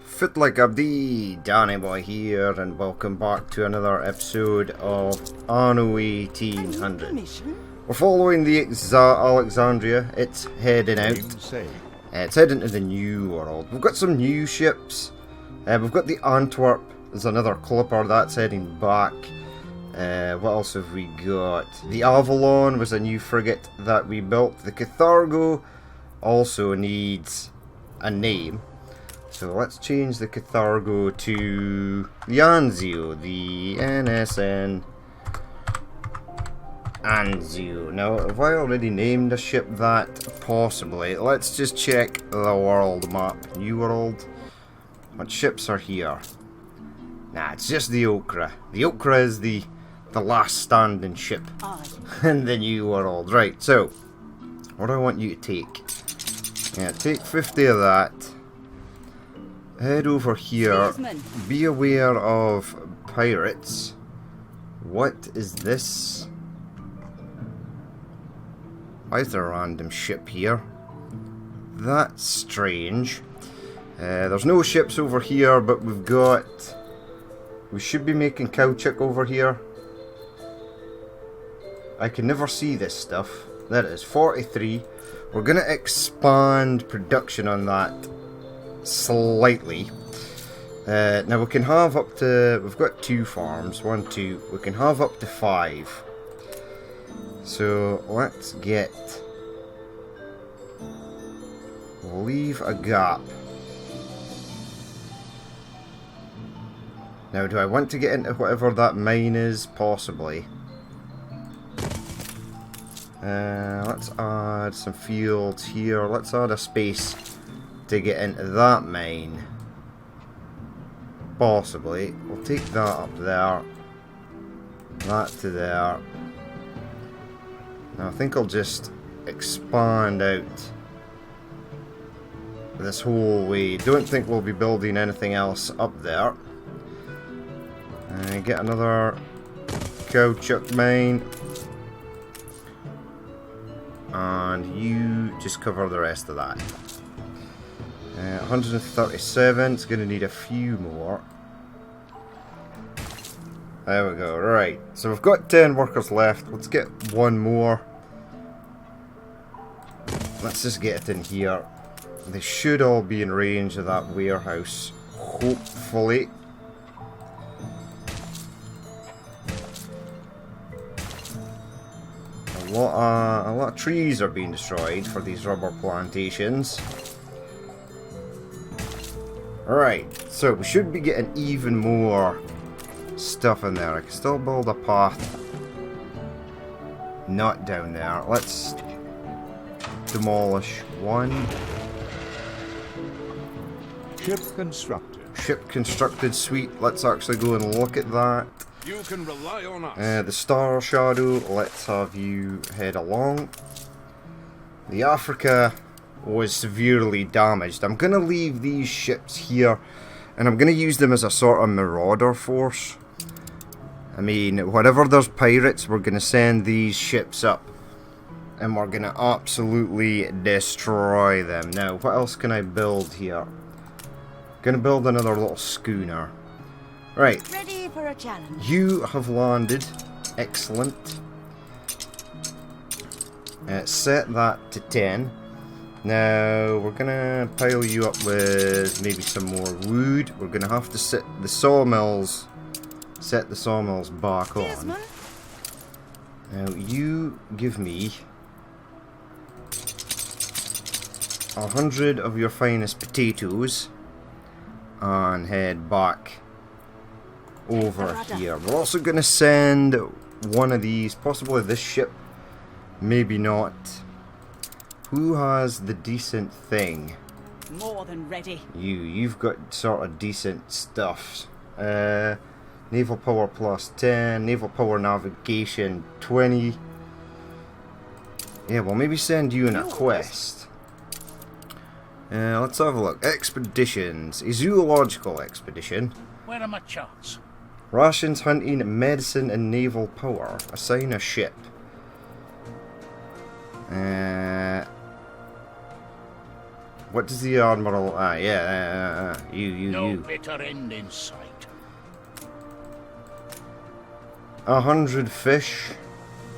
Fit like Abdi, Danny Boy here, and welcome back to another episode of Anno 1800. We're following the Alexandria. It's heading out. It's heading to the New World. We've got some new ships. We've got the Antwerp. There's another clipper that's heading back. What else have we got? The Avalon was a new frigate that we built. The Cathargo also needs a name. So let's change the Cathargo to the Anzio, the NSN Anzio. Now, have I already named a ship that? Possibly. Let's just check the world map. New World. What ships are here? Nah, it's just the Okra. The Okra is the last standing ship in the New World. Right, so, what do I want you to take? Yeah, take 50 of that. Head over here. Be aware of pirates. What is this? Why is there a random ship here? That's strange. There's no ships over here, but we've got... We should be making caoutchouc over here. I can never see this stuff. That is 43. We're going to expand production on that slightly. Now we can have up to... We've got 2 farms. 1, 2. We can have up to 5. So let's get... We'll leave a gap. Now, do I want to get into whatever that mine is? Possibly. Let's add some fields here. Let's add a space to get into that mine. Possibly. We'll take that up there. That to there. Now, I think I'll just expand out this whole way. Don't think we'll be building anything else up there. Get another caoutchouc mine. And you just cover the rest of that. 137. It's going to need a few more. There we go. Right. So we've got 10 workers left. Let's get one more. Let's just get it in here. They should all be in range of that warehouse. Hopefully. A lot of trees are being destroyed for these rubber plantations. Alright, so we should be getting even more stuff in there. I can still build a path. Not down there. Let's demolish one. Ship constructed. Ship constructed, sweet. Let's actually go and look at that. You can rely on us. The Star Shadow, let's have you head along. The Africa was severely damaged. I'm going to leave these ships here, and I'm going to use them as a sort of marauder force. I mean, whenever there's pirates, we're going to send these ships up, and we're going to absolutely destroy them. Now, what else can I build here? Going to build another little schooner. Right. Ready for a challenge. You have landed. Excellent. Set that to 10. Now, we're going to pile you up with maybe some more wood. We're going to have to set the sawmills back on. Now, you give me 100 of your finest potatoes and head back over here. We're also going to send one of these, possibly this ship, maybe not. Who has the decent thing? More than ready. You've got sort of decent stuff. Naval power plus 10, naval power navigation 20. Yeah, well, maybe send you in a quest. Let's have a look. Expeditions. A zoological expedition. Where are my charts? Rations, hunting, medicine, and naval power. Assign a ship. What does the Admiral... you. No bitter end in sight. 100 fish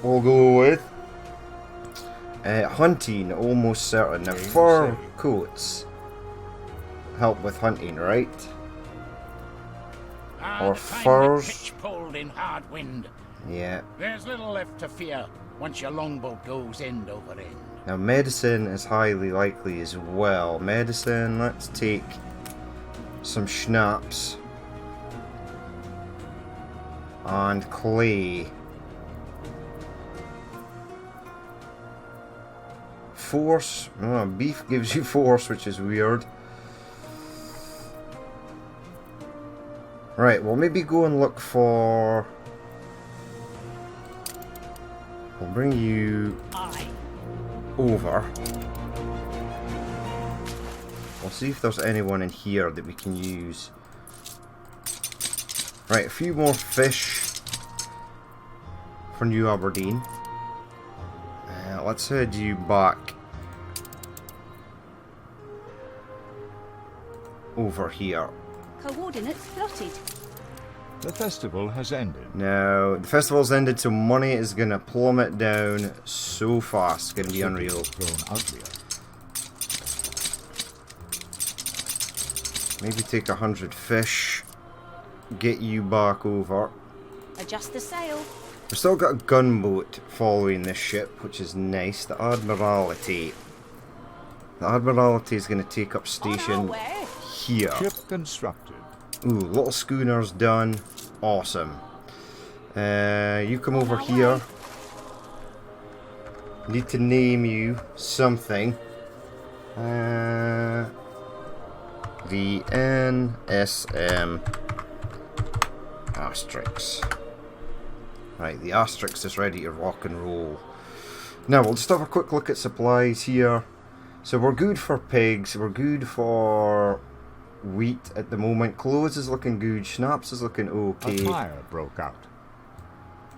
we'll go with. Hunting, almost certain. Now, fur coats help with hunting, right? Or furs. Pitch-poled in hard wind. Yeah. There's little left to fear once your longboat goes end over end. Now, medicine is highly likely as well. Medicine, let's take some schnapps. And clay. Force. Oh, beef gives you force, which is weird. Right, well maybe go and look for... We'll bring you over. We'll see if there's anyone in here that we can use. Right, a few more fish for New Aberdeen. Let's head you back over here. Coordinates plotted. The festival has ended. Now, the festival's ended, so money is going to plummet down so fast. It's going to be unreal. Grown uglier. Maybe take 100 fish. Get you back over. Adjust the sail. We've still got a gunboat following this ship, which is nice. The Admiralty. The Admiralty is going to take up station here. Ship constructed. Ooh, little schooner's done. Awesome. You come over here. Need to name you something. The NSM Asterix. Right, the Asterix is ready to rock and roll. Now, we'll just have a quick look at supplies here. So we're good for pigs, we're good for wheat at the moment. Clothes is looking good, schnapps is looking okay. A fire broke out.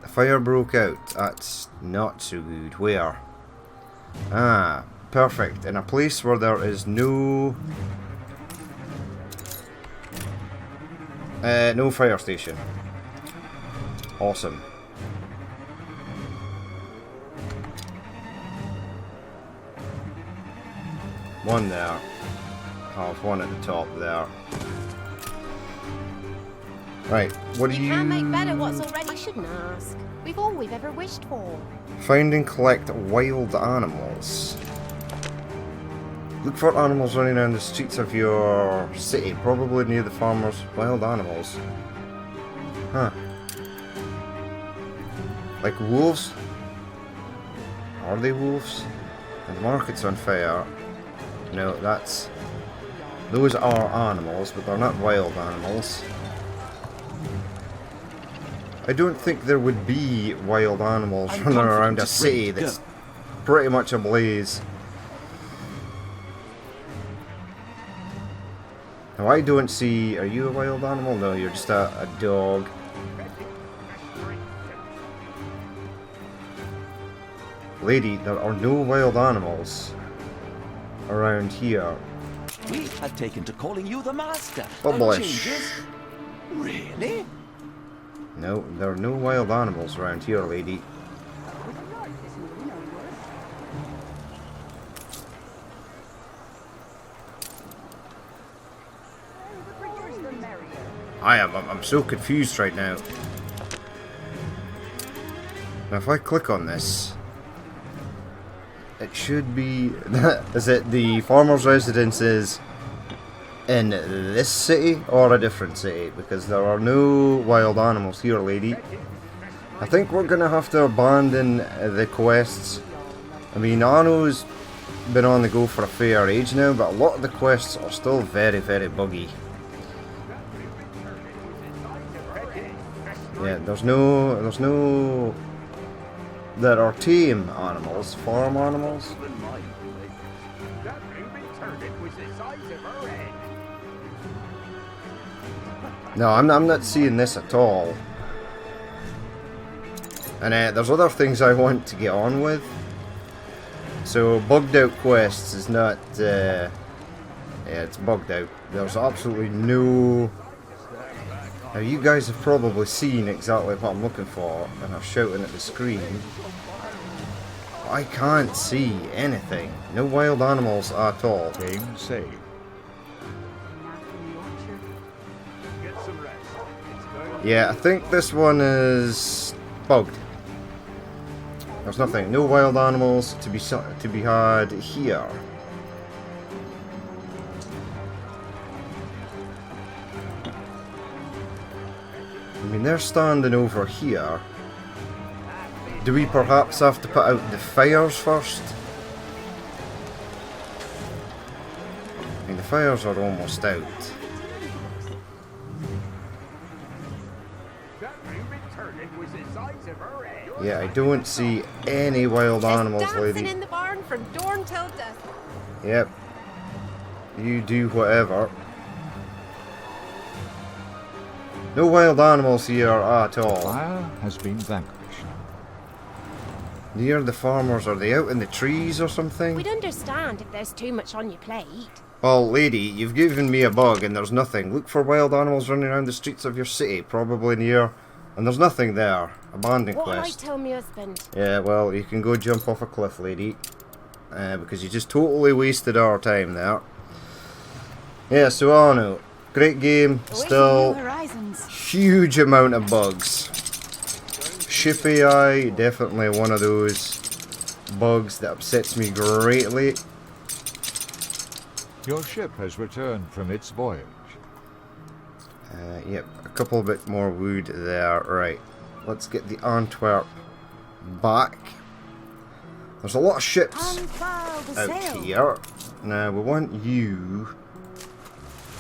The fire broke out. That's not so good. Where? Ah, perfect. In a place where there is no fire station. Awesome. One there. Oh, one at the top there. Right, what do you... can't make better what's already... I shouldn't ask. We've all we've ever wished for. Find and collect wild animals. Look for animals running around the streets of your city, probably near the farmers. Wild animals. Huh. Like wolves? Are they wolves? And the market's on fire. No, that's... Those are animals, but they're not wild animals. I don't think there would be wild animals running around a city that's pretty much ablaze. Now I don't see... Are you a wild animal? No, you're just a dog. Lady, there are no wild animals around here. We had taken to calling you the master. Publish. Really? No, there are no wild animals around here, lady. I'm so confused right now. Now if I click on this, it should be... Is it the farmer's residences in this city or a different city? Because there are no wild animals here, lady. I think we're going to have to abandon the quests. I mean, Anno's been on the go for a fair age now, but a lot of the quests are still very, very buggy. Yeah, there's no... There are tame animals, farm animals. No, I'm not seeing this at all. And there's other things I want to get on with. So bugged out quests is not Yeah, it's bugged out. There's absolutely no... Now you guys have probably seen exactly what I'm looking for and are shouting at the screen. I can't see anything. No wild animals at all. Game saved. Yeah, I think this one is bugged. There's nothing. No wild animals to be had here. I mean, they're standing over here. Do we perhaps have to put out the fires first? I mean, the fires are almost out. Yeah, I don't see any wild animals, lady. Dancing in the barn from dawn till dusk. Yep. You do whatever. No wild animals here at all. Fire has been vanquished. Near the farmers, are they out in the trees or something? We'd understand if there's too much on your plate. Well, lady, you've given me a bug and there's nothing. Look for wild animals running around the streets of your city, probably near... And there's nothing there. Abandoned What quest. I tell me husband? Yeah, well, you can go jump off a cliff, lady. Because you just totally wasted our time there. Yeah, so Anno. Great game. Still huge amount of bugs. Ship AI, definitely one of those bugs that upsets me greatly. Your ship has returned from its voyage. Yep, a couple bit more wood there. Right, let's get the Antwerp back. There's a lot of ships out here. Now we want you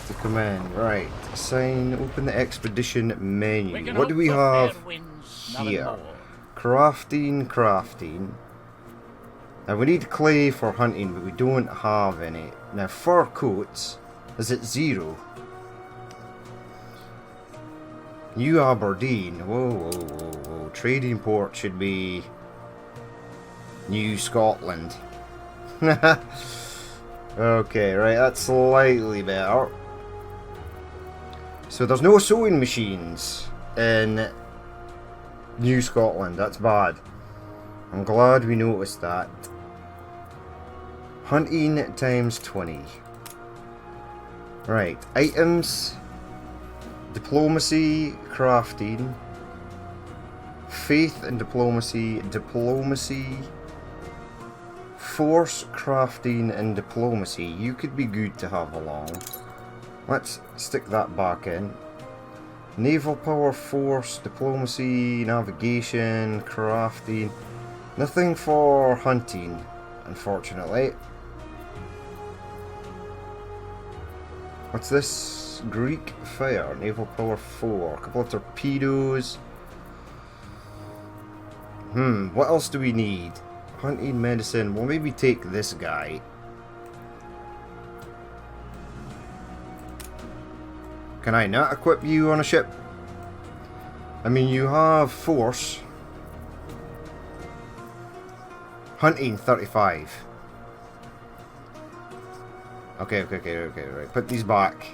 to come in. Right, assign, open the Expedition menu. What do we have here? Crafting. Now we need clay for hunting, but we don't have any. Now fur coats, is it 0? New Aberdeen. Whoa. Trading port should be New Scotland. Okay, right, that's slightly better. So there's no sewing machines in New Scotland. That's bad. I'm glad we noticed that. Hunting times 20. Right, items. Diplomacy, crafting, faith and diplomacy, force, crafting and diplomacy. You could be good to have along. Let's stick that back in. Naval power, force, diplomacy, navigation, crafting. Nothing for hunting, unfortunately. What's this? Greek fire, naval power 4, a couple of torpedoes. What else do we need? Hunting, medicine. We'll maybe take this guy. Can I not equip you on a ship? I mean, you have force. Hunting 35. Okay, right. Put these back.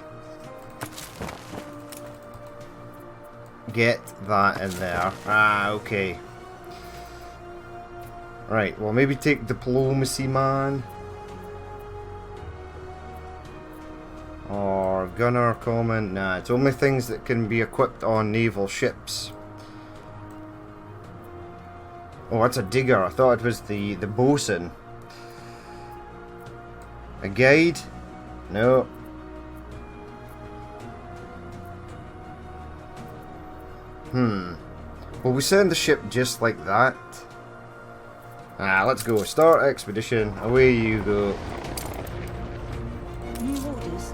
Get that in there. Okay. Right, well maybe take diplomacy man. Or gunner common. Nah, it's only things that can be equipped on naval ships. Oh, that's a digger. I thought it was the bosun. A guide? No. Will we send the ship just like that? Let's go. Start expedition. Away you go. New orders.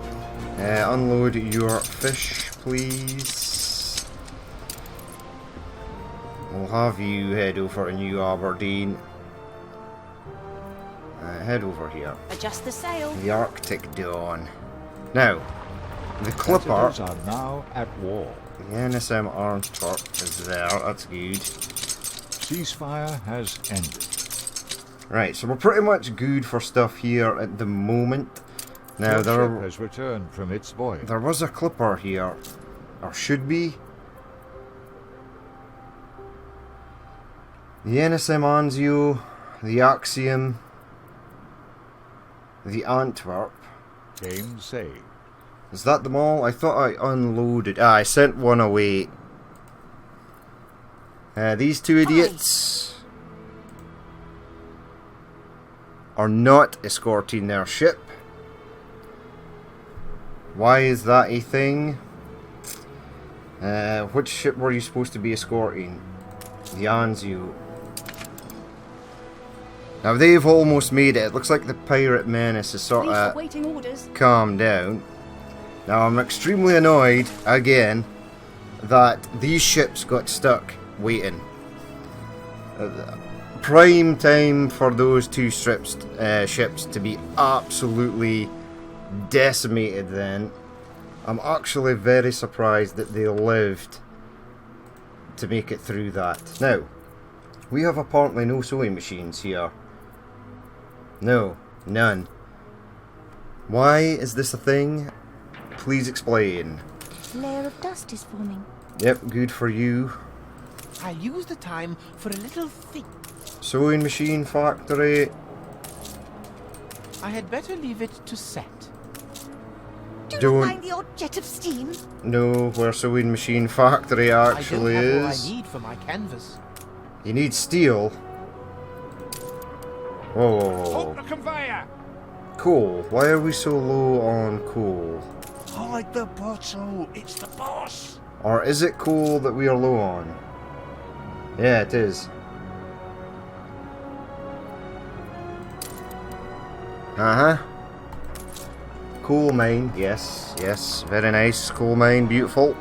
Unload your fish, please. We'll have you head over to New Aberdeen. Head over here. Adjust the sail. The Arctic Dawn. Now, the Clipper. Competitors are now at war. The NSM Antwerp is there. That's good. Ceasefire has ended. Right, so we're pretty much good for stuff here at the moment. Now Your ship there has returned from its voyage. was a clipper here, or should be. The NSM Anzio, the Axiom, the Antwerp. Game saved. Is that them all? I thought I unloaded. I sent one away. These two idiots are not escorting their ship. Why is that a thing? Which ship were you supposed to be escorting? The Anzio. Now they've almost made it. It looks like the pirate menace is sort Police of awaiting orders. calmed down. Now I'm extremely annoyed, again, that these ships got stuck waiting. Prime time for those two ships to be absolutely decimated then. I'm actually very surprised that they lived to make it through that. Now, we have apparently no sewing machines here. No, none. Why is this a thing? Please explain. A layer of dust is forming. Yep, good for you. I use the time for a little think. Sewing machine factory. I had better leave it to set. Do Don't- you mind the odd jet of steam? No, where sewing machine factory actually I don't have what is. I need for my canvas. You need steel. Whoa, whoa, whoa, Hold whoa. the conveyor! Coal. Why are we so low on coal? Hide the bottle! It's the boss! Or is it coal that we are low on? Yeah, it is. Uh-huh. Coal mine. Yes, yes. Very nice. Coal mine. Beautiful.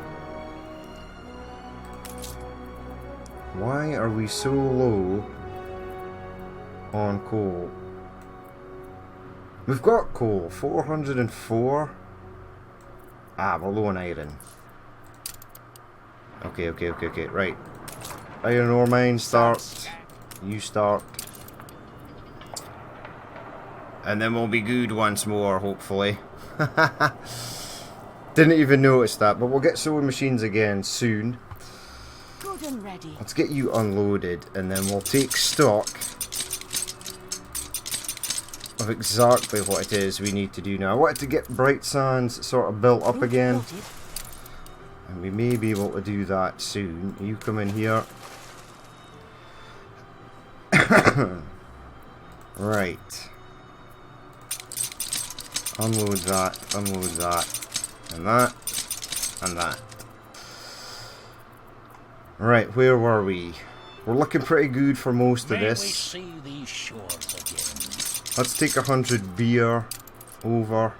Why are we so low on coal? We've got coal. 404. Ah, we're low on iron. Okay. Right. Iron ore mine, start. You start. And then we'll be good once more, hopefully. Didn't even notice that, but we'll get sewing machines again soon. Good and ready. Let's get you unloaded, and then we'll take stock of exactly what it is we need to do now. I wanted to get Bright Sands sort of built up Route again, plotted. and we may be able to do that soon. You come in here. Right. Unload that, and that, and that. Right, where were we? We're looking pretty good for most of May we this. see these shores again? Let's take 100 beer over.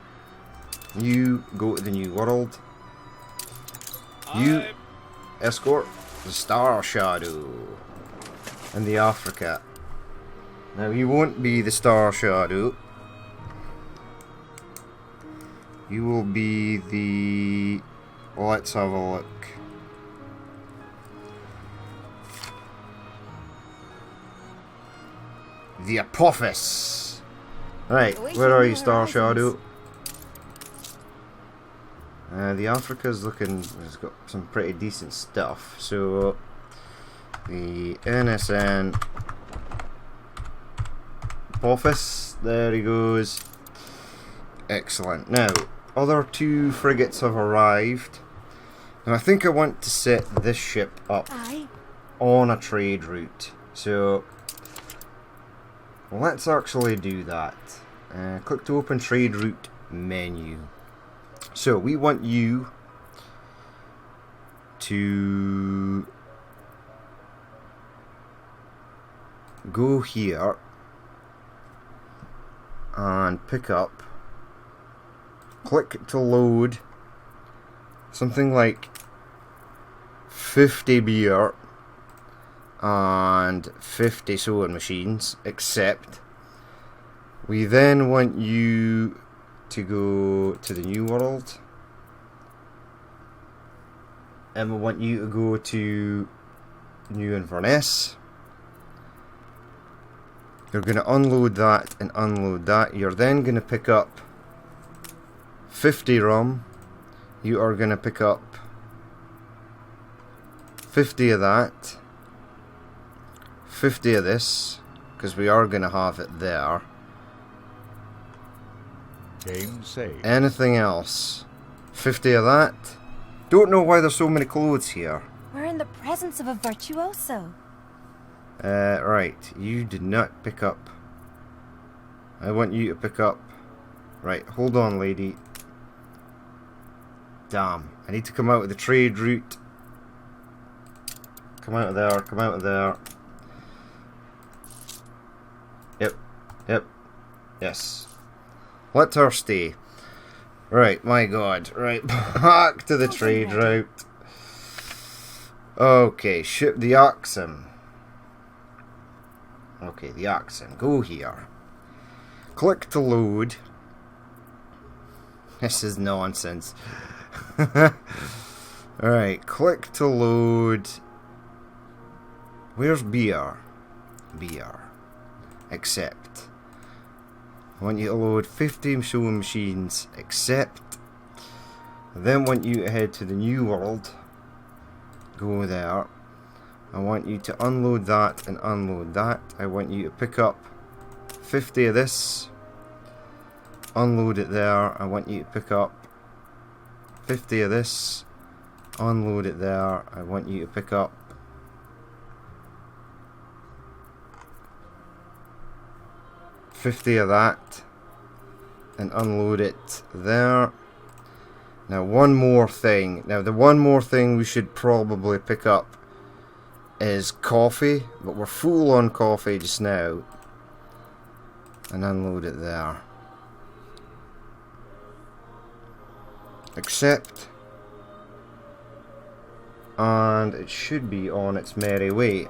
You go to the New World. You escort the Star Shadow and the Africa. Now you won't be the Star Shadow. You will be the... Let's have a look. The Apophis. Right, where are you, Star Shadow? The Africa's looking... It's got some pretty decent stuff. So... The NSN... Apophis. There he goes. Excellent. Now, other two frigates have arrived. And I think I want to set this ship up Aye. on a trade route. So... let's actually do that. Click to open trade route menu. So we want you to go here and pick up, click to load something like 50 beer and 50 sewing machines, except we then want you to go to the New World, and we want you to go to New Inverness. You're going to unload that and unload that. You're then going to pick up 50 rum. You are going to pick up 50 of that. 50 of this, because we are going to have it there. Game saved. Anything else? 50 of that. Don't know why there's so many clothes here. We're in the presence of a virtuoso. Right. You did not pick up. I want you to pick up. Right, hold on, lady. Damn. I need to come out of the trade route. Come out of there, come out of there. Yep. Yes. Let her stay. Right, my god. Right, back to the trade route. Okay, ship the oxen. Okay, the oxen. Go here. Click to load. This is nonsense. Alright, click to load. Where's beer? Beer. Accept. I want you to load 50 sewing machines. Accept. I then want you to head to the new world. Go there. I want you to unload that and unload that. I want you to pick up 50 of this. Unload it there. I want you to pick up 50 of this. Unload it there. I want you to pick up 50 of that and unload it there. Now one more thing. Now the one more thing we should probably pick up is coffee, but we're full on coffee just now. And unload it there. Accept. And it should be on its merry way.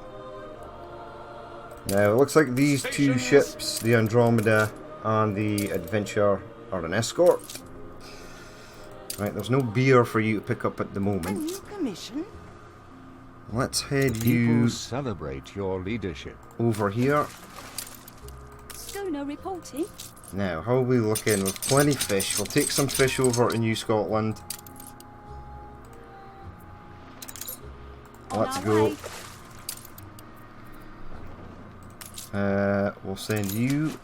Now, it looks like these two ships, the Andromeda and the Adventure, are an escort. Right, there's no beer for you to pick up at the A moment. new commission? Let's head People you celebrate your leadership. over here. Schooner reporting. Now, how are we looking? With plenty of fish. We'll take some fish over to New Scotland. On Let's our go. way. We'll send you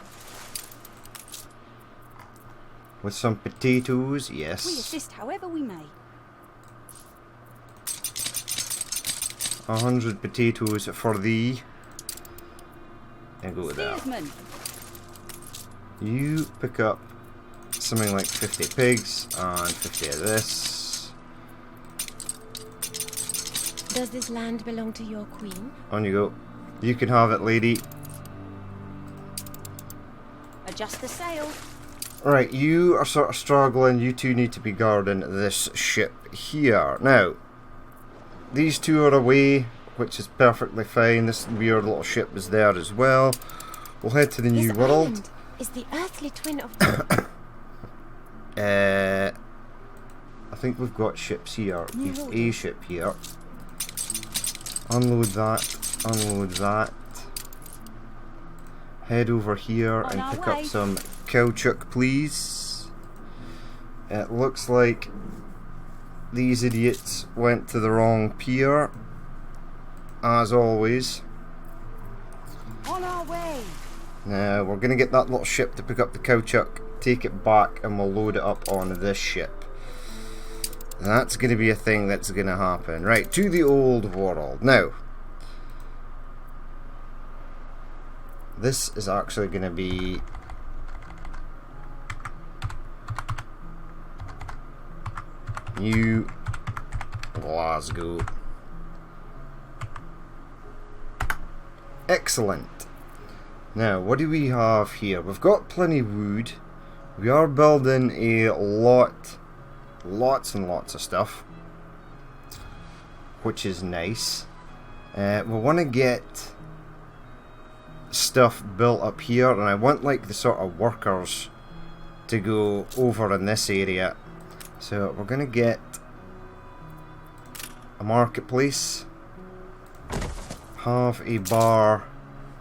with some potatoes. We Yes. assist however we may. 100 potatoes for thee. And go there. Steersman. You pick up something like 50 pigs and 50 of this. Does this land belong to your queen? On you go. You can have it, lady. Adjust the sail. Right, you are sort of struggling. You two need to be guarding this ship here. Now, these two are away, which is perfectly fine. This weird little ship is there as well. We'll head to the new This world. island is the earthly twin of... I think we've got ships here. New We've order. a ship here. Unload that. Unload that. Head over here On and our pick way. up some caoutchouc, please. It looks like these idiots went to the wrong pier, as always. On our way. Now, we're going to get that little ship to pick up the caoutchouc, take it back, and we'll load it up on this ship. That's going to be a thing that's going to happen. Right, to the old world. Now, this is actually going to be... New Glasgow. Excellent. Now, what do we have here? We've got plenty of wood. We are building a lots and lots of stuff, which is nice. We want to get stuff built up here, and I want like the sort of workers to go over in this area. So we're going to get a marketplace, have a bar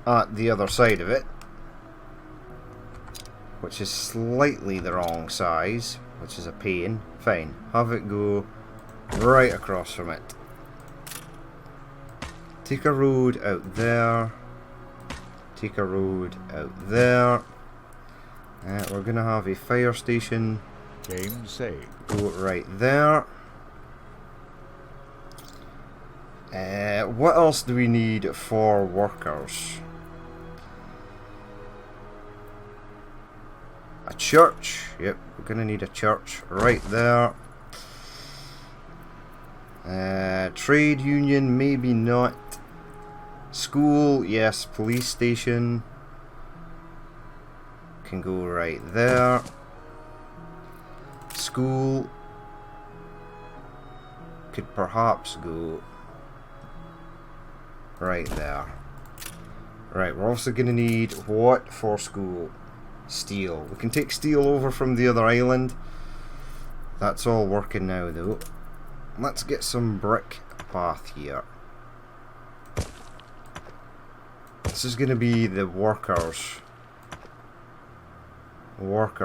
at the other side of it, which is slightly the wrong size. which is a pain. Fine. Have it go right across from it. Take a road out there. Take a road out there. We're going to have a fire station. Game saved. Go right there. What else do we need for workers? A church. Yep, we're going to need a church right there. Trade union, maybe not. School, yes. Police station can go right there. School could perhaps go right there. Right, we're also going to need what for school? Steel. We can take steel over from the other island. That's all working now though. Let's get some brick path here. This is going to be the worker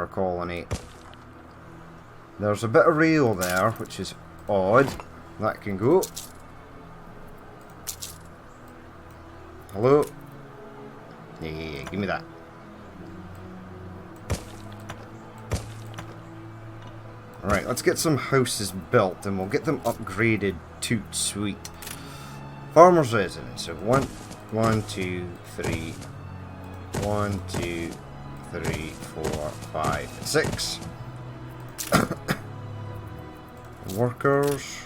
colony. There's a bit of rail there, which is odd. That can go. Hello? Yeah, give me that. Right, let's get some houses built and we'll get them upgraded to sweet. Farmer's residence. So 1, 2, 3. 1, 2, 3, 4, 5, 6. Workers.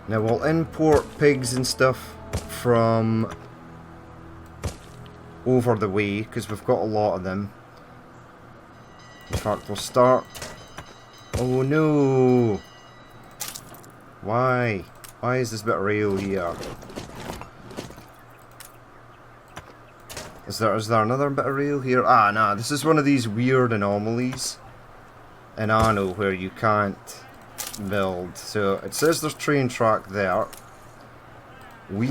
Now we'll import pigs and stuff from over the way because we've got a lot of them. In fact, we'll start. Oh no! Why? Why is this bit of rail here? Is there another bit of rail here? Ah, nah, this is one of these weird anomalies in Anno where you can't build. So it says there's train track there. We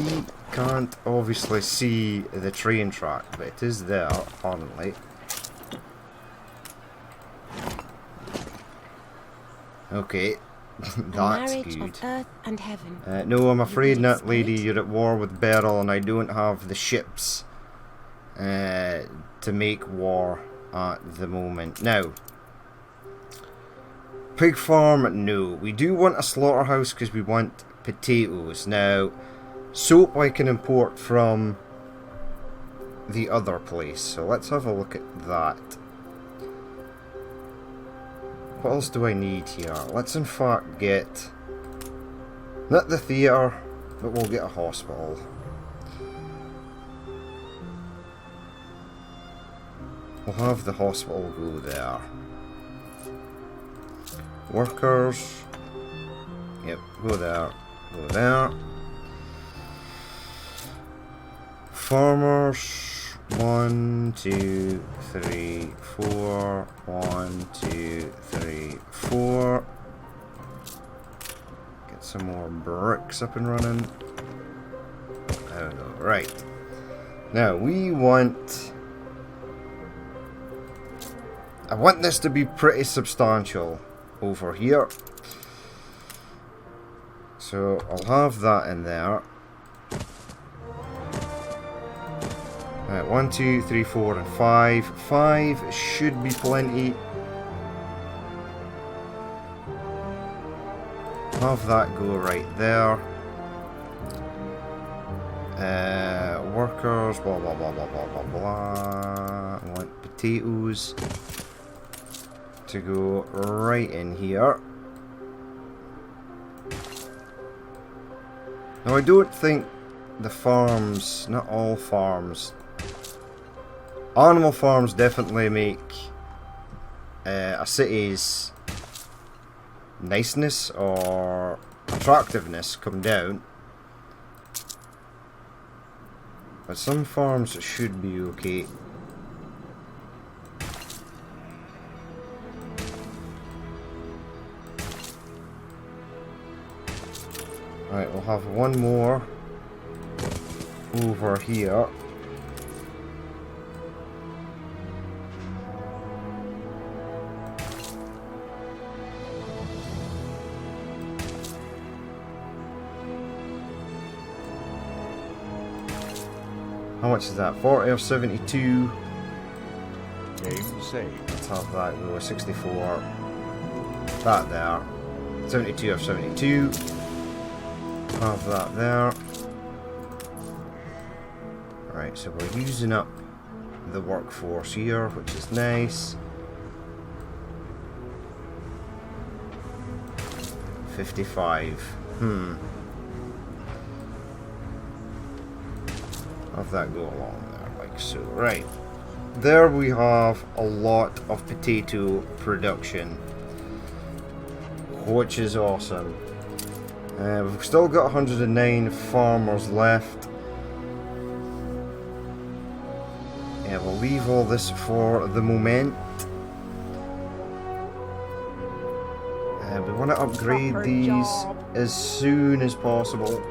can't obviously see the train track, but it is there apparently. Okay, that's marriage good. of earth and heaven. No, I'm afraid not, lady. You're at war with Beryl, and I don't have the ships to make war at the moment. Now, pig farm, no. We do want a slaughterhouse because we want potatoes. Now, soap I can import from the other place, so let's have a look at that. What else do I need here? Let's in fact get, not the theatre, but we'll get a hospital. We'll have the hospital go there. Workers, yep, go there, go there. Farmers, 1, 2, 3, 4. 1, 2, 3, 4. Get some more bricks up and running. There we go. Right. Now we want. I want this to be pretty substantial over here. So I'll have that in there. Right, 1, 2, 3, 4, and 5. 5 should be plenty. Have that go right there. Workers, blah blah blah blah blah blah blah. I want potatoes to go right in here. Now I don't think the farms, not all farms, animal farms definitely make a city's niceness or attractiveness come down. But some farms should be okay. Right, we'll have one more over here. How much is that? 40 of 72. Game saved. Let's have that go. 64. That there. 72 of 72. Have that there. Right, so we're using up the workforce here, which is nice. 55. Have that go along there, like so. Right. There we have a lot of potato production, which is awesome. We've still got 109 farmers left. Yeah, we'll leave all this for the moment. We want to upgrade these as soon as possible.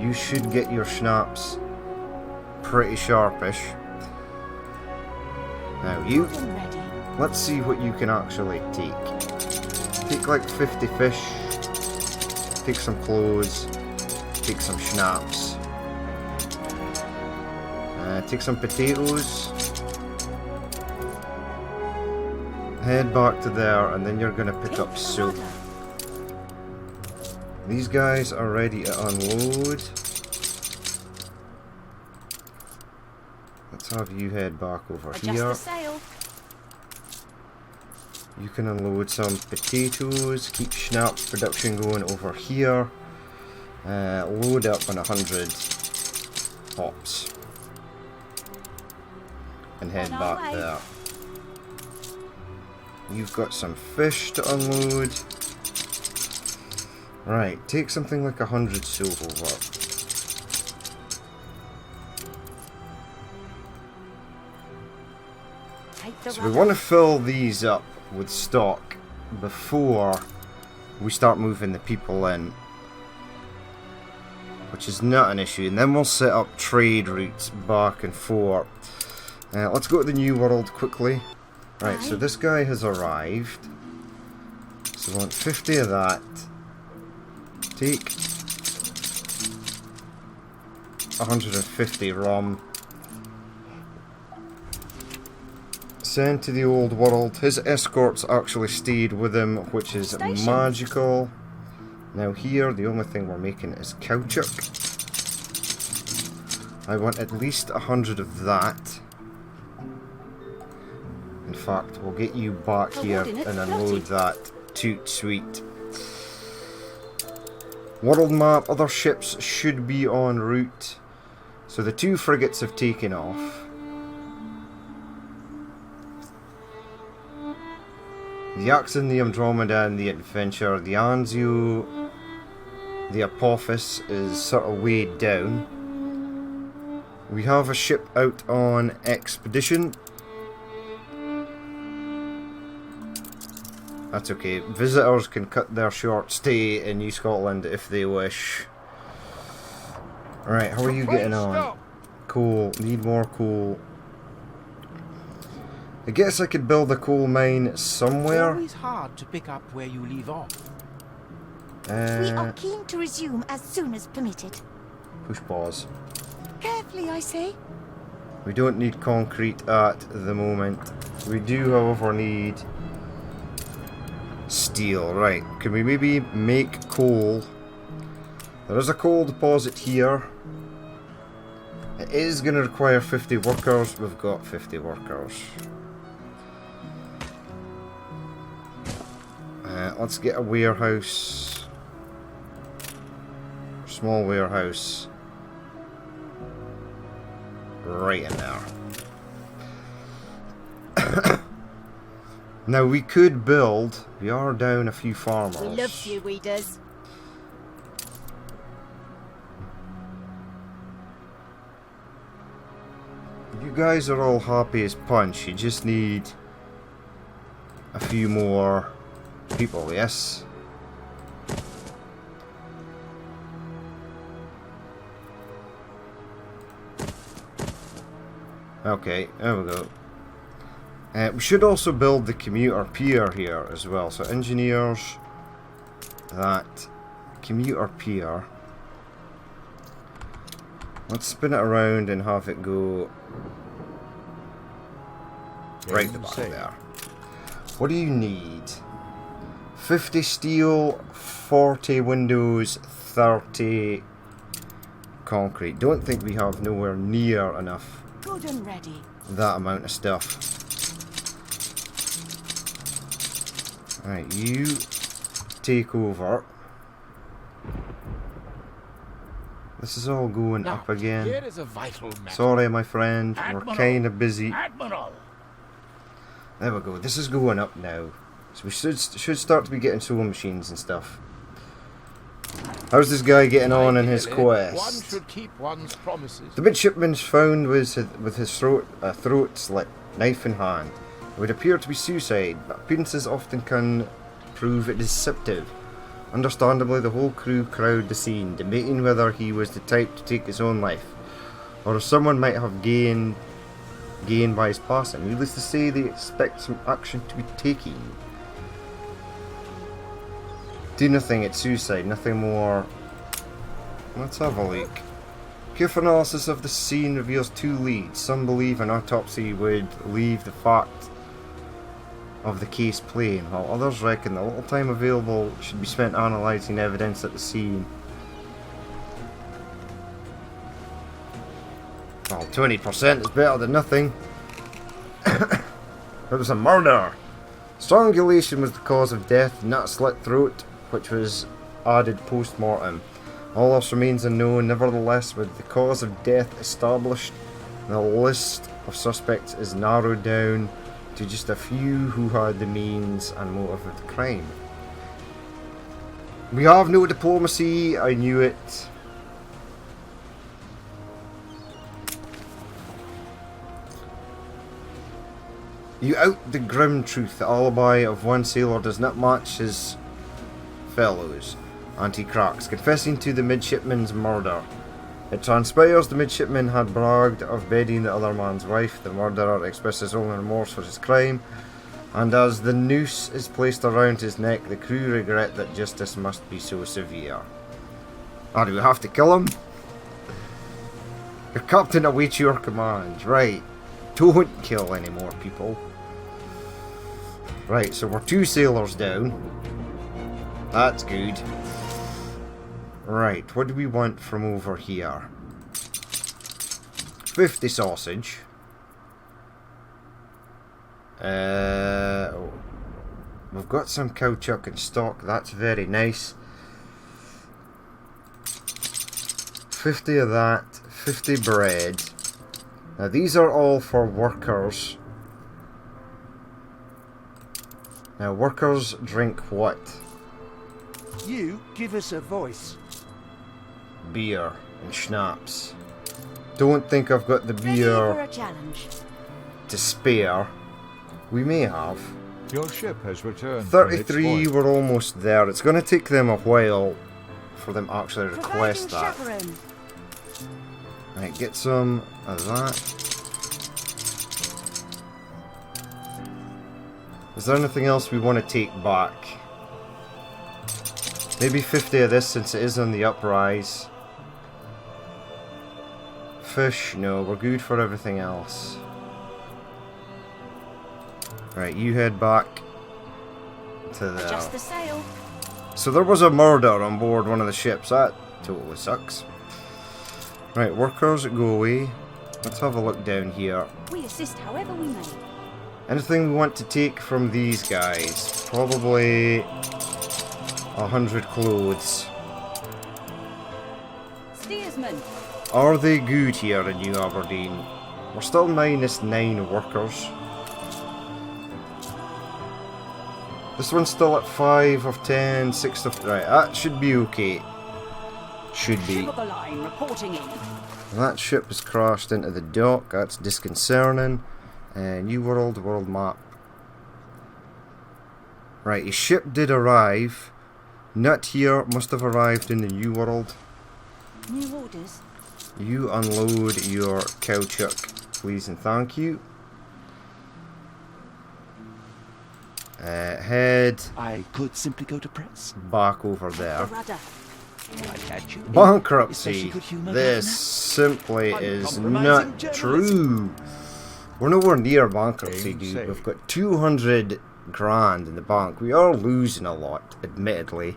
You should get your schnapps pretty sharpish. Now you, let's see what you can actually take. Take like 50 fish, take some clothes, take some schnapps, take some potatoes, head back to there, and then you're going to pick up soap. These guys are ready to unload. Let's have you head back over here. You can unload some potatoes, keep schnapps production going over here. Load up on 100 hops. And head back there. You've got some fish to unload. Right, take something like 100 soap over. So we want to fill these up with stock before we start moving the people in, which is not an issue, and then we'll set up trade routes back and forth. Let's go to the new world quickly. Right, so this guy has arrived, so we want 50 of that. Take 150 rum. Send to the old world. His escorts actually stayed with him, which is magical. Now here, the only thing we're making is caoutchouc. I want at least 100 of that. In fact, we'll get you back here and unload that. Toot sweet. World map, other ships should be en route. So the 2 frigates have taken off. The Axon, the Andromeda, and the Adventure. The Anzio, the Apophis is sort of weighed down. We have a ship out on Expedition. That's okay. Visitors can cut their short stay in New Scotland if they wish. Alright, how are you getting on? Coal. Need more coal. I guess I could build a coal mine somewhere. It's always hard to pick up where you leave off. We are keen to resume as soon as permitted. Push pause. Carefully, I say. We don't need concrete at the moment. We do, however, need steel. Right, can we maybe make coal? There is a coal deposit here. It is going to require 50 workers. We've got 50 workers. Let's get a warehouse. Small warehouse. Right in there. Now we could build. We are down a few farmers. We love seaweeders. You guys are all happy as punch. You just need a few more people, yes? Okay, there we go. We should also build the commuter pier here as well. So engineers, that commuter pier. Let's spin it around and have it go right the back there. What do you need? 50 steel, 40 windows, 30 concrete. Don't think we have nowhere near enough. Good and ready. That amount of stuff. Right, you take over. This is all going Now, up again. Here is a vital matter. Sorry, my friend. Admiral, We're kind of busy. Admiral. There we go. This is going up now. So we should start to be getting sewing machines and stuff. How's this guy getting on in his Ideally, One quest? should keep one's promises. The midshipman's found with his throat slit, knife in hand. It would appear to be suicide, but appearances often can prove deceptive. Understandably, the whole crew crowd the scene, debating whether he was the type to take his own life, or if someone might have gained by his passing. Needless to say, they expect some action to be taken. Do nothing, it's suicide, nothing more. Let's have a look. Careful analysis of the scene reveals two leads. Some believe an autopsy would leave the fact of the case plain, while others reckon the little time available should be spent analysing evidence at the scene. Well, 20% is better than nothing. There was a murder. Strangulation was the cause of death, not a slit throat, which was added post-mortem. All else remains unknown. Nevertheless, with the cause of death established, the list of suspects is narrowed down to just a few who had the means and motive of the crime. We have no diplomacy, I knew it. You out the grim truth. The alibi of one sailor does not match his fellows. Anti-cracks, confessing to the midshipman's murder. It transpires the midshipman had bragged of bedding the other man's wife. The murderer expresses only remorse for his crime, and as the noose is placed around his neck, the crew regret that justice must be so severe. Ah, do we have to kill him? Your captain awaits your command. Right. Don't kill any more people. Right, so we're 2 sailors down. That's good. Right, what do we want from over here? 50 sausage. We've got some cowchuck in stock, that's very nice. 50 of that, 50 bread. Now these are all for workers. Now workers drink what? You give us a voice. Beer and schnapps. Don't think I've got the Ready for beer a challenge. to spare. We may have. Your ship has returned. from its 33, voyage. we're almost there. It's going to take them a while for them to actually request that. Providing chaperone. Right, get some of that. Is there anything else we want to take back? Maybe 50 of this since it is on the uprise. Fish, no, we're good for everything else. Right, you head back to Adjust there. the sail. So there was a murder on board one of the ships. That totally sucks. Right, workers, go away. Let's have a look down here. We assist however we may. Anything we want to take from these guys? Probably 100 clothes. Steersman. Are they good here in New Aberdeen? We're still -9 workers. This one's still at 5 of 10, 6 of... Right, that should be okay. Should be. Ship of the line reporting in. That ship has crashed into the dock. That's disconcerting. New World, world map. Right, his ship did arrive. Not here, must have arrived in the New World. New orders. You unload your cowchuck, please and thank you. Head I could simply go to press. back over The there. rudder. Bankruptcy. This simply is not true. We're nowhere near bankruptcy, dude. We've got 200 grand in the bank. We are losing a lot, admittedly.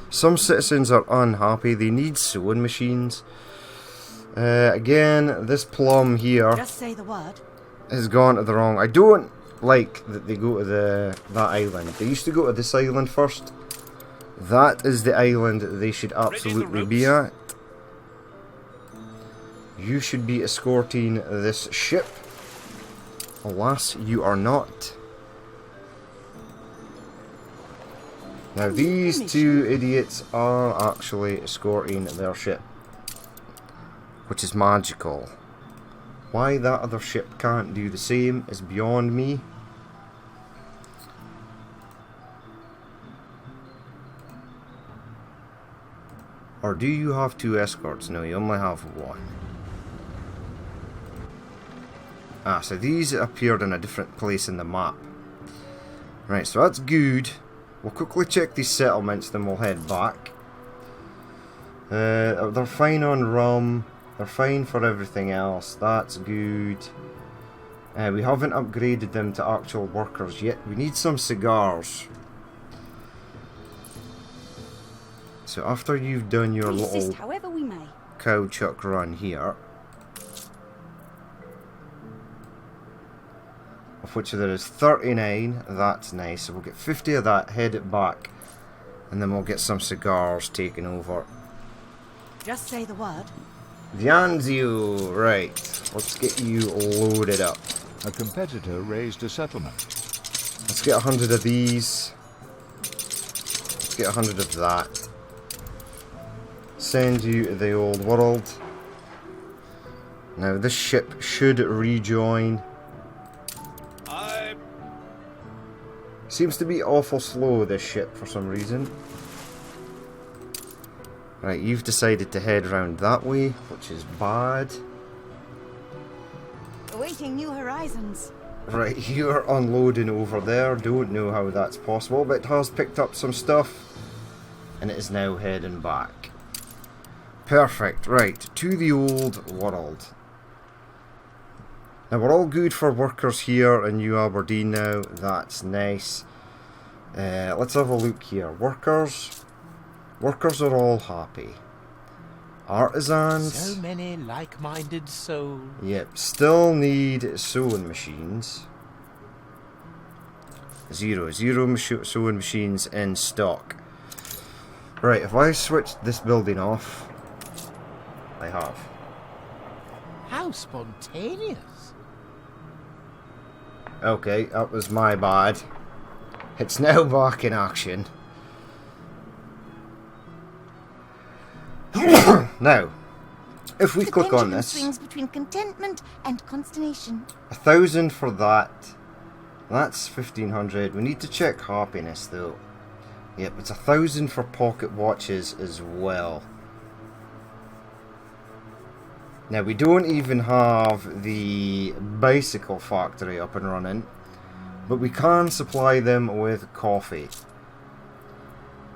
Some citizens are unhappy. They need sewing machines. Again, this plum here Just say the word. has gone to the wrong. I don't like that they go to that island. They used to go to this island first. That is the island that they should absolutely be at. You should be escorting this ship. Alas, you are not. Now these two idiots are actually escorting their ship, which is magical. Why that other ship can't do the same is beyond me. Or do you have 2 escorts? No, you only have 1. Ah, so these appeared in a different place in the map. Right, so that's good. We'll quickly check these settlements, then we'll head back. They're fine on rum. They're fine for everything else. That's good. We haven't upgraded them to actual workers yet. We need some cigars. So after you've done your little however we may. cow chuck run here, of which there is 39, that's nice. So we'll get 50 of that, head it back, and then we'll get some cigars taken over. Just say the word. Dianzio, right. Let's get you loaded up. A competitor raised a settlement. Let's get 100 of these. Let's get 100 of that. Send you to the old world. Now this ship should rejoin. Seems to be awful slow, this ship, for some reason. Right, you've decided to head round that way, which is bad. Awaiting new horizons. Right, you're unloading over there. Don't know how that's possible, but it has picked up some stuff. And it is now heading back. Perfect, right, to the old world. Now we're all good for workers here in New Aberdeen now. That's nice. Let's have a look here. Workers. Workers are all happy. Artisans. So many like-minded souls. Yep, still need sewing machines. Zero sewing machines in stock. Right, if I switch this building off, I have. How spontaneous. Okay, that was my bad. It's now back in action. Now, if we The click on pendulum this, swings between contentment and consternation. 1,000 for that. That's 1,500. We need to check happiness though. Yep, it's 1,000 for pocket watches as well. Now we don't even have the bicycle factory up and running, but we can supply them with coffee.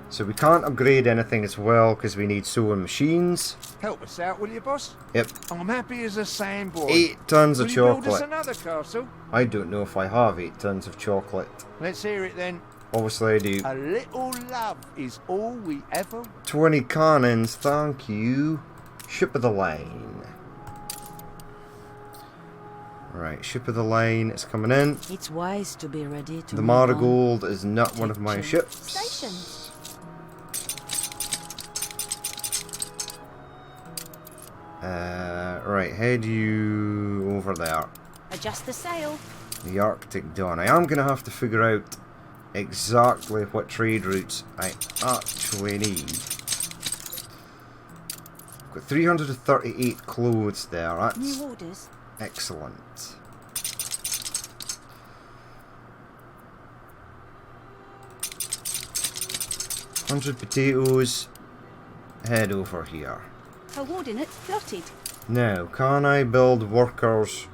So we can't upgrade anything as well because we need sewing machines. Help us out, will you, boss? Yep. I'm happy as a sandboy. 8 tons of Will you build us chocolate. another castle? I don't know if I have 8 tons of chocolate. Let's hear it then. Obviously I do. A little love is all we ever... 20 cannons, thank you. Ship of the line. Right, ship of the line is coming in. It's wise to be ready to The move on. Marigold is not one of my ships. Stations. Right, head you over there. Adjust the sail. The Arctic Dawn. I am going to have to figure out exactly what trade routes I actually need. I've got 338 clothes there. That's New orders. excellent. $100 potatoes. Head over here. Coordinates plotted. Now, can I build workers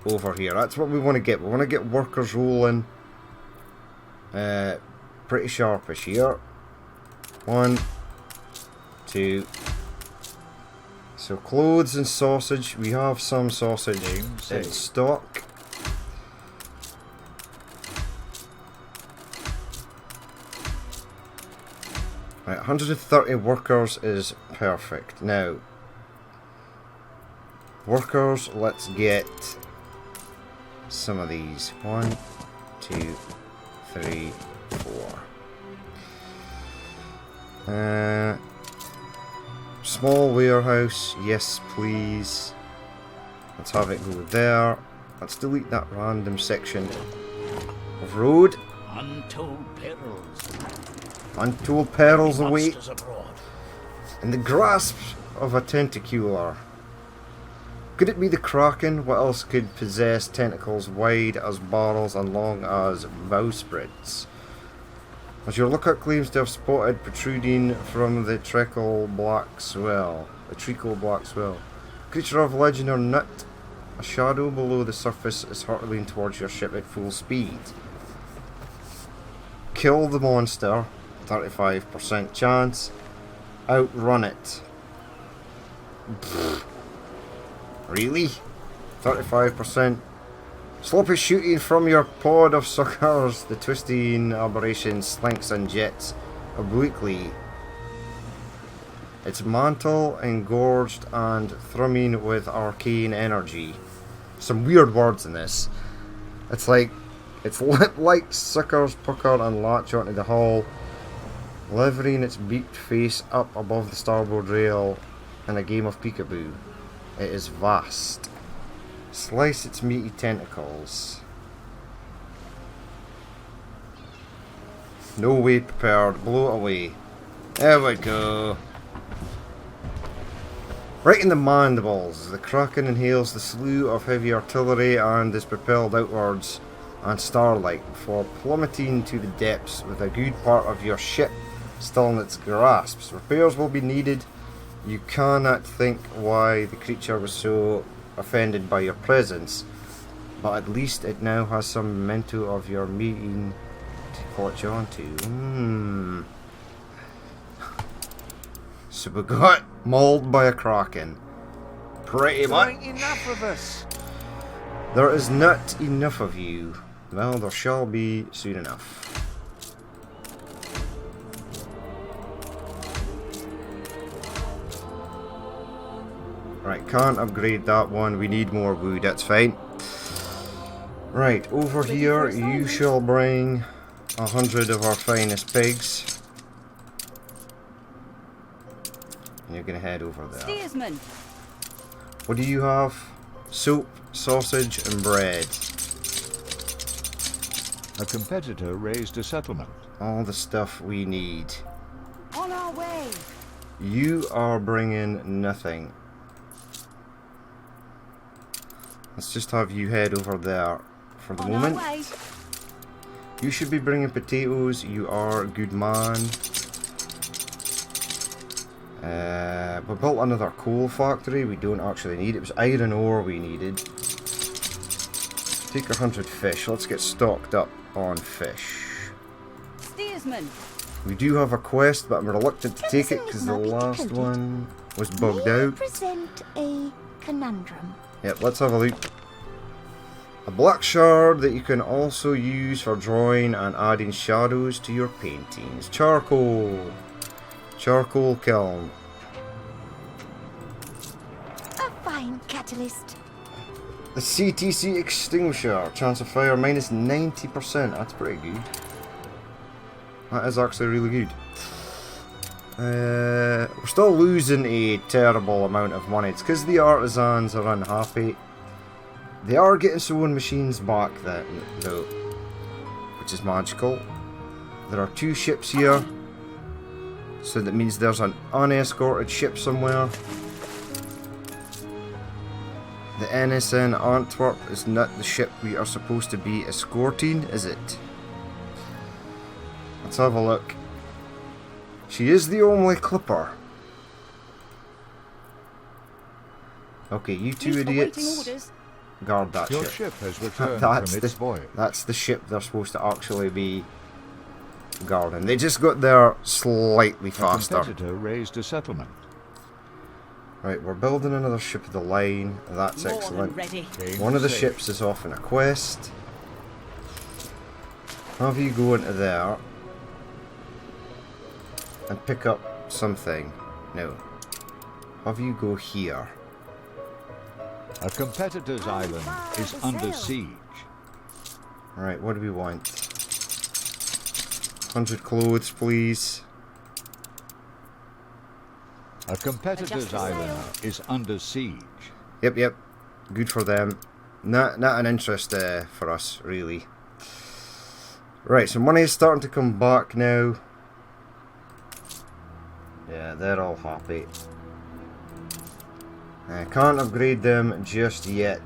over here? That's what we want to get. We want to get workers rolling pretty sharpish here. 1, 2. So clothes and sausage. We have some sausage in stock. Right, 130 workers is perfect. Now, workers, let's get some of these. 1, 2, 3, 4. Small warehouse, yes please. Let's have it go there. Let's delete that random section of road. Untold perils. Untold perils await Monsters abroad. in the grasp of a tentacular. Could it be the Kraken? What else could possess tentacles wide as barrels and long as bowsprits? As your lookout claims to have spotted protruding from the treacle black swell. Creature of legend or nut. A shadow below the surface is hurtling towards your ship at full speed. Kill the monster. 35% chance. Outrun it. Pfft. Really? 35%. Sloppy shooting from your pod of suckers. The twisting aberration slinks and jets obliquely. Its mantle engorged and thrumming with arcane energy. Some weird words in this. It's like its lip-like suckers pucker and latch onto the hull, levering its beaked face up above the starboard rail in a game of peekaboo. It is vast. Slice its meaty tentacles. No way prepared. Blow it away. There we go. Right in the mandibles, the Kraken inhales the slew of heavy artillery and is propelled outwards and starlight before plummeting to the depths with a good part of your ship still in its grasp. Repairs will be needed. You cannot think why the creature was so offended by your presence, but at least it now has some memento of your meeting to clutch onto. So we got mauled by a Kraken. Pretty much. There ain't enough of us. There is not enough of you. Well, there shall be soon enough. Right, can't upgrade that one. We need more wood, that's fine. Right, over here you shall bring 100 of our finest pigs. And you're gonna head over there. Steersman. What do you have? Soap, sausage and bread. A competitor raised a settlement. All the stuff we need. On our way. You are bringing nothing. Let's just have you head over there for the On moment. our way. You should be bringing potatoes. You are a good man. We built another coal factory. We don't actually need it. It was iron ore we needed. Take 100 fish. Let's get stocked up on fish. Steersman. We do have a quest, but I'm reluctant to take it because the last one was bugged May I out. present a conundrum? Yep, let's have a look. A black shard that you can also use for drawing and adding shadows to your paintings. Charcoal. Charcoal kiln. A fine catalyst. The CTC extinguisher. Chance of fire minus 90%. That's pretty good. That is actually really good. We're still losing a terrible amount of money. It's because the artisans are unhappy. They are getting sewing machines back then, though, which is magical. There are 2 ships here, so that means there's an unescorted ship somewhere. The NSN Antwerp is not the ship we are supposed to be escorting, is it? Let's have a look. She is the only clipper. Okay, you two Used for waiting idiots. orders. Guard that Your ship. ship has returned That's from its voyage. That's the ship they're supposed to actually be garden. They just got there slightly A faster. competitor raised a settlement. Right, we're building another ship of the line. That's More excellent. than ready. Game One of the saved. ships is off in a quest. Have you go into there and pick up something? No. Have you go here? A competitor's island is under siege. Alright, what do we want? 100 clothes, please. A competitor's island is under siege. Yep. Good for them. Not an interest for us, really. Right, so money is starting to come back now. Yeah, they're all happy. I can't upgrade them just yet.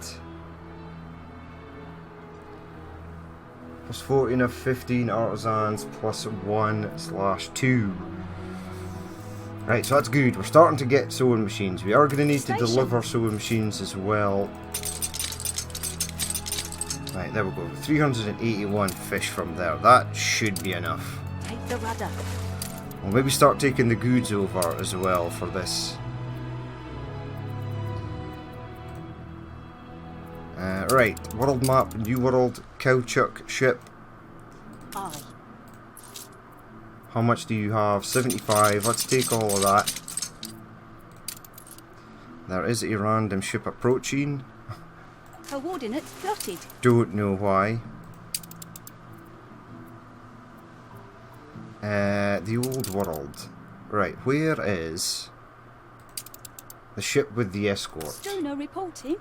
Plus 14 of 15 artisans plus 1/2. Right, so that's good. We're starting to get sewing machines. We are going to need to deliver sewing machines as well. Right, there we go. 381 fish from there. That should be enough. Take the rudder. We'll maybe start taking the goods over as well for this. Right, world map, New World, Cowchuck ship. Aye. How much do you have? 75. Let's take all of that. There is a random ship approaching. Coordinates plotted. Don't know why. The old world. Right, where is the ship with the escort? Still no reporting.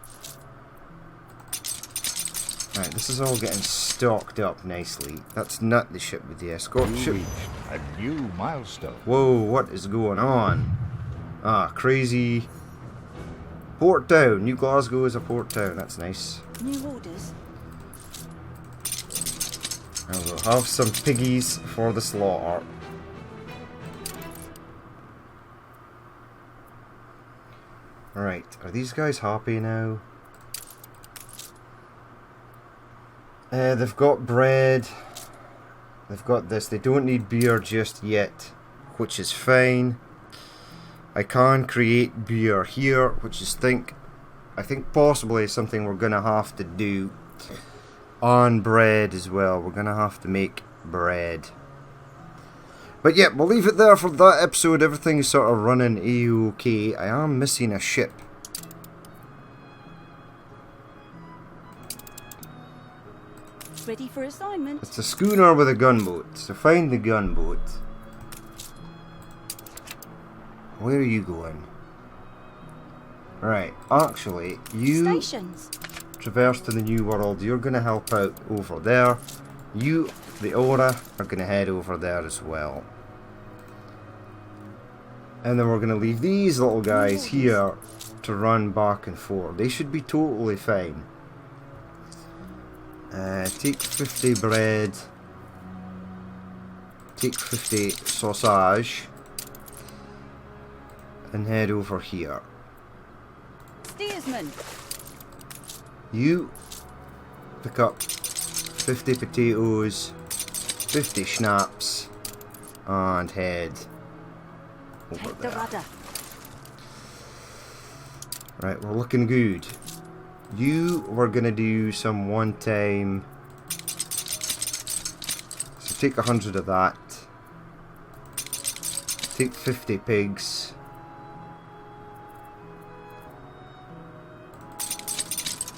Right, this is all getting stocked up nicely. That's not the ship with the escort. You Ship. reached a new milestone. Whoa, what is going on? Ah, crazy. Port town. New Glasgow is a port town. That's nice. New orders. And we'll have some piggies for the slaughter. Right, are these guys happy now? They've got bread. They've got this. They don't need beer just yet, which is fine. I can create beer here, which is I think possibly something we're gonna have to do. On bread as well. We're gonna have to make bread. But yeah, we'll leave it there for that episode. Everything's sort of running a-okay. I am missing a ship. Ready for assignment. It's a schooner with a gunboat. So find the gunboat. Where are you going? Right, actually, you Stations. traverse to the New World. You're going to help out over there. You, the Aura, are going to head over there as well. And then we're going to leave these little guys here to run back and forth. They should be totally fine. Take 50 bread. Take 50 sausage. And head over here. Steersman. You pick up 50 potatoes, 50 schnapps, and head over Take the there. rudder. Right, we're looking good. You were gonna do some one time. So take 100 of that. Take 50 pigs.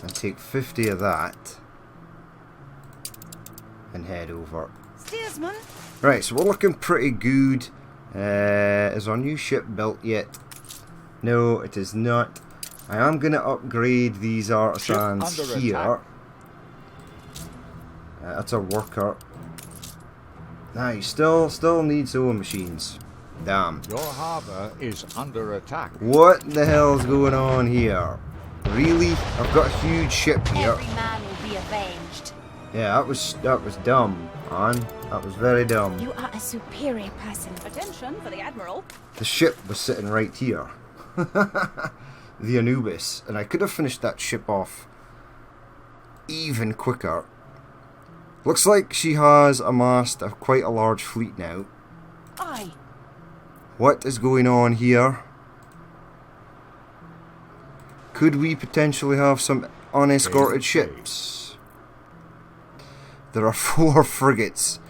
And take 50 of that. And head over. Steersman. Right, so we're looking pretty good. Is our new ship built yet? No, it is not. I am going to upgrade these artisans Ship under here. attack. That's a worker. Nah, you still need sewing machines. Damn. Your harbor is under attack. What the hell's going on here? Really? I've got a huge ship here. Every man will be avenged. Yeah, that was dumb, man. That was very dumb. You are a superior person. Attention for the Admiral. The ship was sitting right here. The Anubis. And I could have finished that ship off even quicker Looks like she has amassed quite a large fleet now. Aye. What is going on here? Could we potentially have some unescorted ships? There are 4 frigates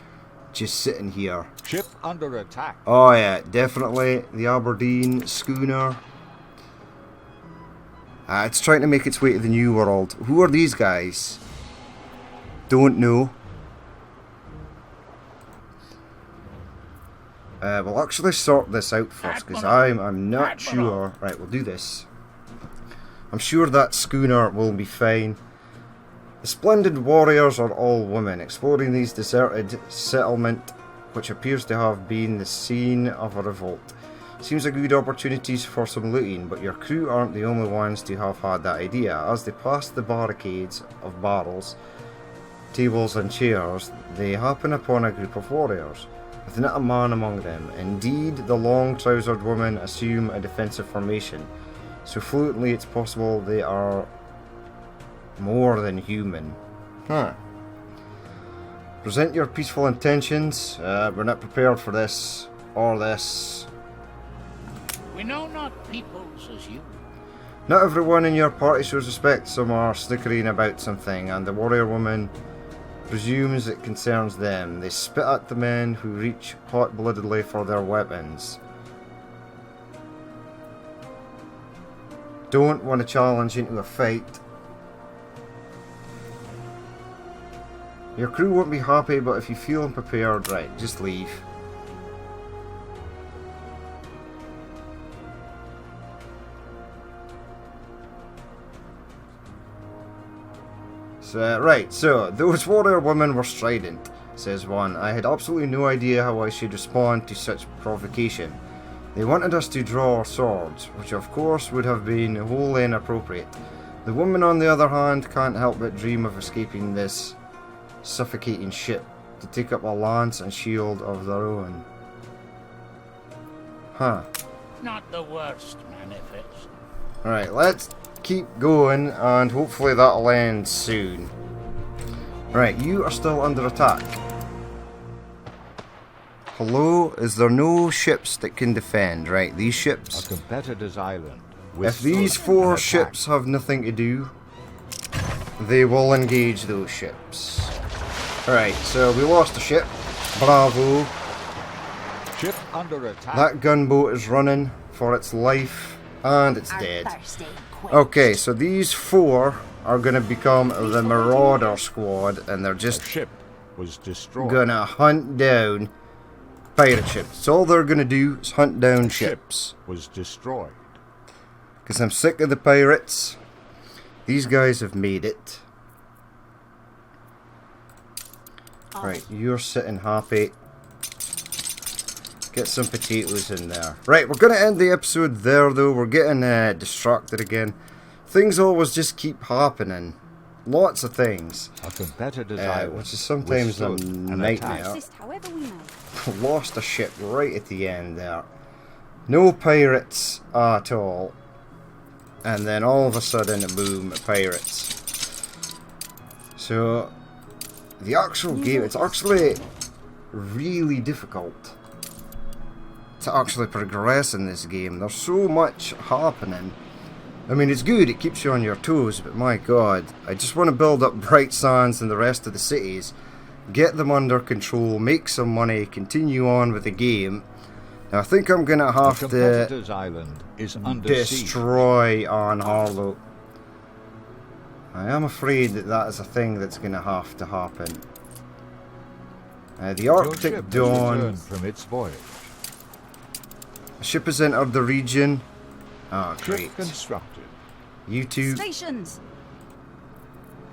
just sitting here. Ship under attack. Oh yeah, definitely the Aberdeen schooner. It's trying to make its way to the New World. Who are these guys? Don't know. We'll actually sort this out first, because I'm not sure. Right, we'll do this. I'm sure that schooner will be fine. The splendid warriors are all women, exploring these deserted settlement, which appears to have been the scene of a revolt. Seems a good opportunity for some looting, but your crew aren't the only ones to have had that idea. As they pass the barricades of barrels, tables and chairs, they happen upon a group of warriors, with not a man among them. Indeed, the long-trousered women assume a defensive formation, so fluently it's possible they are more than human. Huh. Present your peaceful intentions. We're not prepared for this, or this. We know not peoples as you. Not everyone in your party shows respect. Some are snickering about something, and the warrior woman presumes it concerns them. They spit at the men who reach hot-bloodedly for their weapons. Don't want to challenge into a fight. Your crew won't be happy, but if you feel unprepared, right, just leave. Right, so those warrior women were strident, says one. I had absolutely no idea how I should respond to such provocation. They wanted us to draw our swords, which of course would have been wholly inappropriate. The women, on the other hand, can't help but dream of escaping this suffocating ship to take up a lance and shield of their own. Huh. Not the worst, manifest. Alright, let's keep going, and hopefully that'll end soon. Right, you are still under attack. Hello? Is there no ships that can defend? Right, these ships. A competitor's island. If these 4 ships have nothing to do, they will engage those ships. Alright, so we lost a ship. Bravo. Ship under attack. That gunboat is running for its life, and it's dead. Okay, so these 4 are going to become the Marauder Squad, and they're just Ship was destroyed. gonna hunt down pirate ships. So all they're gonna do is hunt down ships. Was destroyed. Because I'm sick of the pirates. These guys have made it. Right, you're sitting happy. Get some potatoes in there. Right, we're going to end the episode there, though. We're getting distracted again. Things always just keep happening. Lots of things. A competitor's island. Which is sometimes a withstood an nightmare. attack. Assist however we may. Lost a ship right at the end there. No pirates at all. And then all of a sudden, boom, pirates. So, the actual game, it's actually really difficult to actually progress in this game. There's so much happening. I mean, it's good, it keeps you on your toes, but my god, I just want to build up Bright Sands and the rest of the cities, get them under control, make some money, continue on with the game. Now, I think I'm going to have to competitor's island is under destroy Ann Harlow. I am afraid that that is a thing that's going to have to happen. The Arctic Dawn. From its voyage. A ship has entered the region. Ah, Ship great. constructed. You two Stations.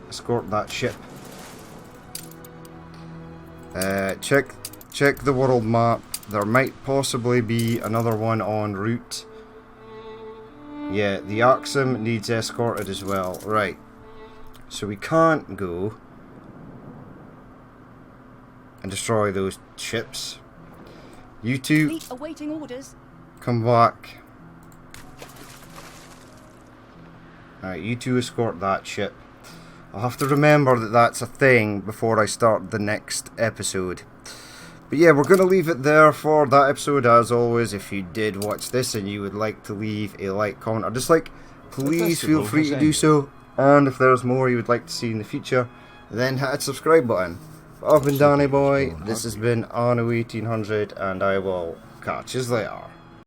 escort that ship. Check the world map. There might possibly be another one en route. Yeah, the Axum needs escorted as well. Right. So we can't go and destroy those ships. You two Fleet awaiting orders. come back. Alright, you two escort that ship. I'll have to remember that that's a thing before I start the next episode. But yeah, we're going to leave it there for that episode. As always, if you did watch this and you would like to leave a like, comment, or dislike, please feel free to do so. And if there's more you would like to see in the future, then hit that subscribe button. But I've been Danny Boy, this has been Anno 1800, and I will catch you later.